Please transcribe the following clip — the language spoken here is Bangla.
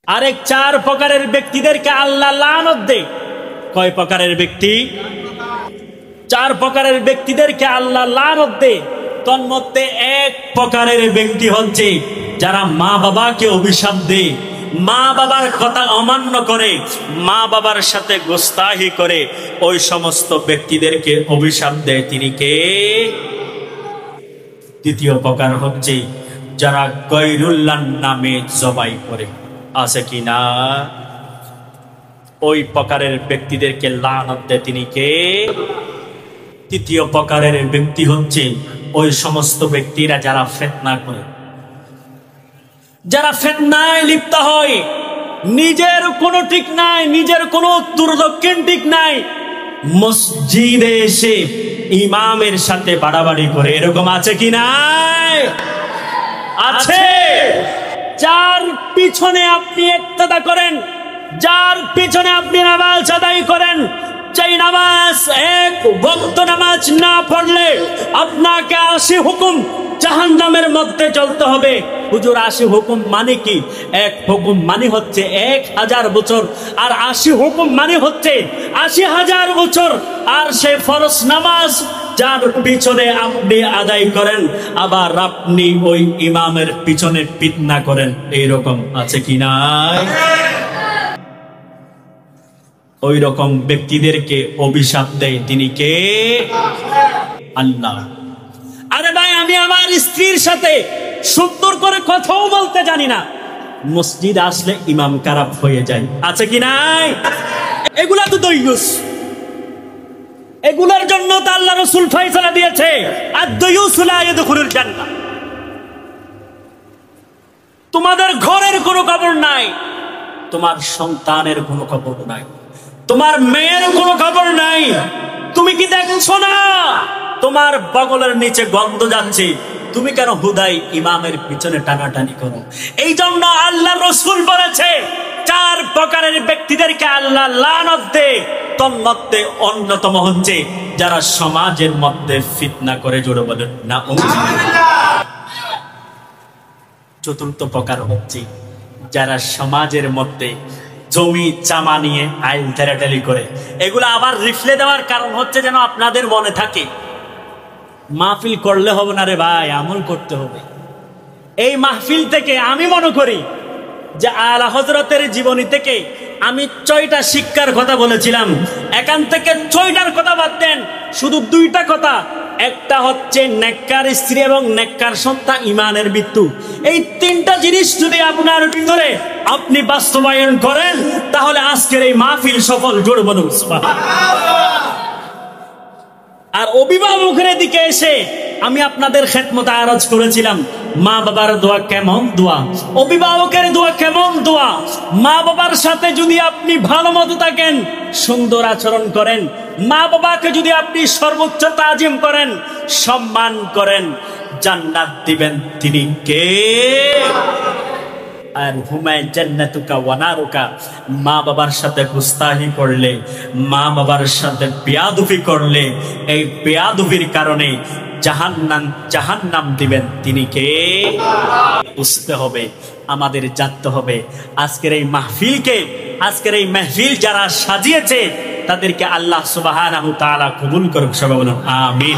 আরেক চার প্রকারের ব্যক্তিদেরকে আল্লাহ লানত দেয়। কয় প্রকারের ব্যক্তি? চার প্রকারের ব্যক্তিদেরকে আল্লাহ লানত দেয়। তন্মধ্যে এক প্রকারের ব্যক্তি হচ্ছে যারা মা বাবাকে অভিশাপ দেয়, মা বাবার কথা অমান্য করে, মা বাবার সাথে গোস্তাহি করে, ওই সমস্ত ব্যক্তিদেরকে অভিশাপ দেয়। তিনি কে? দ্বিতীয় প্রকার হচ্ছে যারা গয়রুল্লাহ নামে জবাই করে। আছে কি না? ওই প্রকারের ব্যক্তিদেরকে লানত দেয়। তিনি কে? তৃতীয় প্রকারের ব্যক্তি হচ্ছে ওই সমস্ত ব্যক্তিরা যারা ফিতনা করে, যারা ফিতনায় লিপ্ত হয়, নিজের কোনো ঠিক নাই, নিজের কোনো উত্তর দক্ষিণ ঠিক নাই, মসজিদে এসে ইমামের সাথে বাড়াবাড়ি করে। এরকম আছে কি নাই? আছে। যার পিছনে আপনি ইক্তেদা করেন, যার পিছনে আপনি নামাজ আদায় করেন, যেই নামাজ এক ওয়াক্ত নামাজ না পড়লে আপনাকে 80 হুকুম জাহান্নামের মধ্যে চলতে হবে। হুজুর 80 হুকুম মানে কি? এক হুকুম মানে হচ্ছে 1000 বছর, আর 80 হুকুম মানে হচ্ছে 80,000 বছর। আর সে ফরজ নামাজ যার পিছনে আপনি আদায় করেন, আবার আপনি ওই ইমামের পিছনে ফিতনা করেন। এইরকম আছে কি নাই? ওই রকম ব্যক্তিদেরকে অভিশাপ দেয়। তিনি কে? আল্লাহ। আরে ভাই, আমি আমার স্ত্রীর সাথে সুন্দর করে কথাও বলতে জানি না, মসজিদ আসলে ইমাম খারাপ হয়ে যায়। আছে কি নাই? এগুলা তো দয়ুস। এগুলার জন্য তো আল্লাহ রাসূল ফয়সালা দিয়েছে, আদ-দায়ুসু লা ইয়াদখুলুল জান্নাহ। তোমাদের ঘরের কোনো খবর নাই, তোমার সন্তানের কোনো খবর নাই, তোমার মেয়ের কোনো খবর নাই। তুমি কি দেখছো না তোমার বগলের নিচে গন্ধ যাচ্ছে? তুমি কেন হুদাই ইমামের পিছনে টানাটানি করো? এই জন্য আল্লাহ রাসূল বলেছে চার প্রকারের ব্যক্তিদেরকে আল্লাহ লানত দেয়। তন্মধ্যে অন্যতম হচ্ছে যারা সমাজের মধ্যে ফিতনা করে। জোরে বলেন না। চতুর্থ প্রকার হচ্ছে যারা সমাজের মধ্যে জমি জামা নিয়ে আইল ঠেলাঠেলি করে। এগুলো আবার রিফলে দেওয়ার কারণ হচ্ছে যেন আপনাদের মনে থাকে মাহফিল করলে হবে না রে ভাই, আমল করতে হবে। এই মাহফিল থেকে আমি মনে করি যে আলা হযরতের জীবনী থেকে আমি 6টা শিক্ষার কথা বলেছিলাম, এখান থেকে 6টার কথা বাদ দেন, শুধু 2টা কথা। একটা হচ্ছে নেককার স্ত্রী এবং নেককার সন্তান, ইমানের মৃত্যু। এই 3টা জিনিস যদি আপনার ভিতরে আপনি বাস্তবায়ন করেন, তাহলে আজকের এই মাহফিল সফল। জোরে বলুন সুবহানাল্লাহ। আর অভিভাবকের দিকে এসে আমি আপনাদের খেদমতে আরজ করেছিলাম, মা বাবার দোয়া কেমন দোয়া, অভিভাবকের দোয়া কেমন দোয়া। মা বাবার সাথে যদি আপনি ভালো মতো থাকেন, সুন্দর আচরণ করেন, মা বাবাকে যদি আপনি সর্বোচ্চ তাজিম করেন, সম্মান করেন, জান্নাত দিবেন। তিনি কে? আর হুমায় জান্নাতুকা ওয়া নারুকা। মা বাবার সাথে গুস্তাহি করলে, মা বাবার সাথে বেয়াদবি করলে, এই বেয়াদবির কারণে জাহান্নাম দিবেন। তিনি কে? বুঝতে হবে, আমাদের জানতে হবে। আজকের এই মাহফিল যারা সাজিয়েছে তাদেরকে আল্লাহ সুবহানাহু ওয়া তাআলা কবুল করুক। সবাই বলুন আমিন।